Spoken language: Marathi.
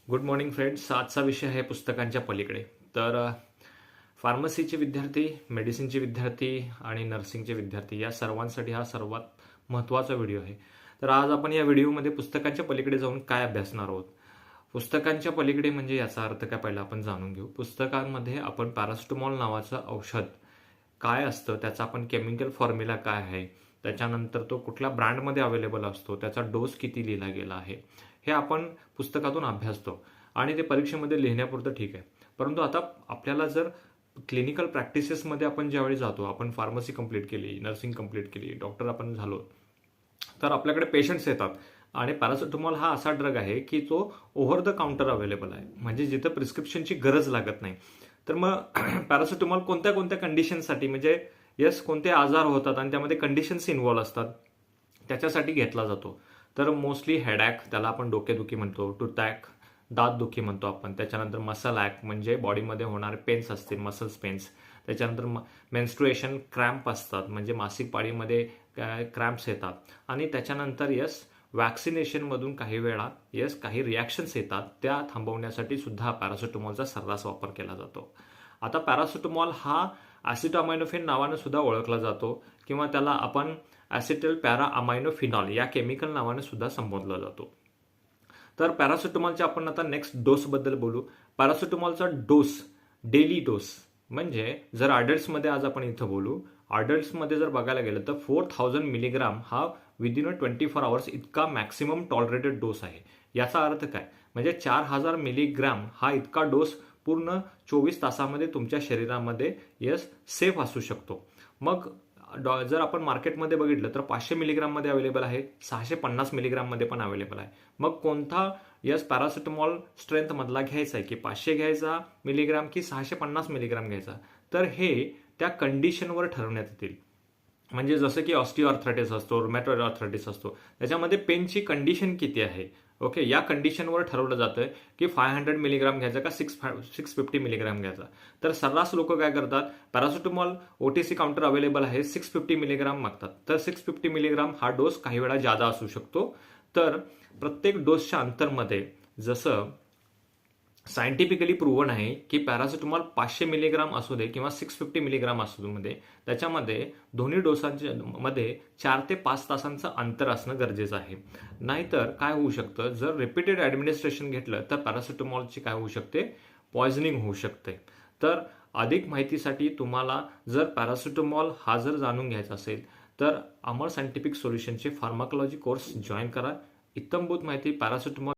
Good morning friends. आजचा विषय आहे पुस्तकांच्या पलीकडे. तर फार्मसीचे विद्यार्थी, मेडिसिनचे विद्यार्थी आणि नर्सिंगचे विद्यार्थी या सर्वांसाठी हा सर्वात महत्त्वाचा व्हिडिओ आहे. तर आज आपण या व्हिडिओमध्ये पुस्तकांच्या पलीकडे जाऊन काय अभ्यासणार आहोत. पुस्तकांच्या पलीकडे म्हणजे याचा अर्थ काय पहिला आपण जाणून घेऊ. पुस्तकांमध्ये आपण पॅरासिटामॉल नावाचं औषध काय असतं, त्याचा आपण केमिकल फॉर्म्युला काय आहे, त्याच्यानंतर तो कुठल्या ब्रँडमध्ये अवेलेबल असतो, त्याचा डोस किती लिहिला गेला आहे, हे आपण पुस्तकातून अभ्यासतो आणि ते परीक्षेमध्ये लिहिण्यापुरतं ठीक आहे. परंतु आता आपल्याला जर क्लिनिकल प्रॅक्टिसेसमध्ये आपण ज्यावेळी जातो, आपण फार्मसी कंप्लीट केली, नर्सिंग कंप्लीट केली, डॉक्टर आपण झालो, तर आपल्याकडे पेशंट्स येतात आणि पॅरासिटामॉल हा असा ड्रग आहे की तो ओव्हर द काउंटर अवेलेबल आहे, म्हणजे जिथं प्रिस्क्रिप्शनची गरज लागत नाही. तर मग पॅरासिटामॉल कोणत्या कोणत्या कंडिशनसाठी, म्हणजे कोणते आजार होतात आणि त्यामध्ये कंडिशन्स इन्व्हॉल्व असतात, त्याच्यासाठी घेतला जातो. तर मोस्टली हेडॅक, त्याला आपण डोकेदुखी म्हणतो, टूथॅक, दातदुखी म्हणतो आपण. त्याच्यानंतर मसल ॲक, म्हणजे बॉडीमध्ये होणारे पेन्स असतील, मसल्स पेन्स. त्याच्यानंतर मेन्स्ट्रुएशन क्रॅम्प असतात, म्हणजे मासिक पाळीमध्ये क्रॅम्प्स येतात. आणि त्याच्यानंतर वॅक्सिनेशनमधून काही वेळा काही रिॲक्शन्स येतात, त्या थांबवण्यासाठी सुद्धा पॅरासिटामॉलचा सर्रास वापर केला जातो. आता पॅरासिटामॉल हा ॲसिटामायनोफेन नावाने सुद्धा ओळखला जातो, किंवा त्याला आपण ॲसिटल पॅरा अमायनोफिनॉल या केमिकल नावाने सुद्धा संबोधला जातो. तर पॅरासिटामॉलच्या आपण आता नेक्स्ट डोसबद्दल बोलू. पॅरासिटामॉलचा डोस, डेली डोस, म्हणजे जर अडल्ट्समध्ये आज आपण इथं बोलू, अडल्ट्समध्ये जर बघायला गेलं तर 4000 मिलीग्राम हा विदिन 24 आवर्स इतका मॅक्सिमम टॉलरेटेड डोस आहे. याचा अर्थ काय, म्हणजे 4000 मिलीग्राम हा इतका डोस पूर्ण 24 तासामध्ये तुमच्या शरीरामध्ये सेफ असू शकतो. मग जर आपण मार्केटमध्ये बघितलं तर 500 मिलीग्राममध्ये अवेलेबल आहे, 650 मिलीग्राममध्ये पण अवेलेबल आहे. मग कोणता पॅरासिटामॉल स्ट्रेंथ मधला घ्यायचा आहे, की 500 घ्यायचा मिलीग्राम की 650 मिलीग्राम घ्यायचा, तर हे त्या कंडिशनवर ठरवण्यात येतील. म्हणजे जसं की ऑस्टिओआर्थरायटिस असतो, रुमॅटॉइड आर्थरायटिस असतो, त्याच्यामध्ये पेनची कंडिशन किती आहे, ओके, या कंडिशनवर ठरवलं जातं की 500 मिलीग्राम घ्यायचा का 650 मिलीग्राम घ्यायचा. तर सर्रास लोक काय करतात, पॅरासिटामॉल ओटीसी काउंटर अवेलेबल आहे, 650 मिलीग्राम मागतात. तर 650 मिलीग्राम हा डोस काही वेळा जादा असू शकतो. तर प्रत्येक डोसच्या अंतरमध्ये जसं सायंटिफिकली प्रूव्हन आहे की पॅरासिटामॉल 500 मिलीग्राम असू दे किंवा 650 मिलीग्राम असू दे, त्याच्यामध्ये दोन्ही डोसांच्या मध्ये 4 ते 5 तासांचं अंतर असणं गरजेचं आहे. नाहीतर काय होऊ शकतं, जर रिपीटेड ॲडमिनिस्ट्रेशन घेतलं तर पॅरासिटामॉलची काय होऊ शकते, पॉयझनिंग होऊ शकते. तर अधिक माहितीसाठी तुम्हाला जर पॅरासिटामॉल हा जर जाणून घ्यायचा असेल तर अमर सायंटिफिक सोल्युशनचे फार्माकोलॉजी कोर्स जॉईन करा. इत्थंभूत माहिती पॅरासिटामॉल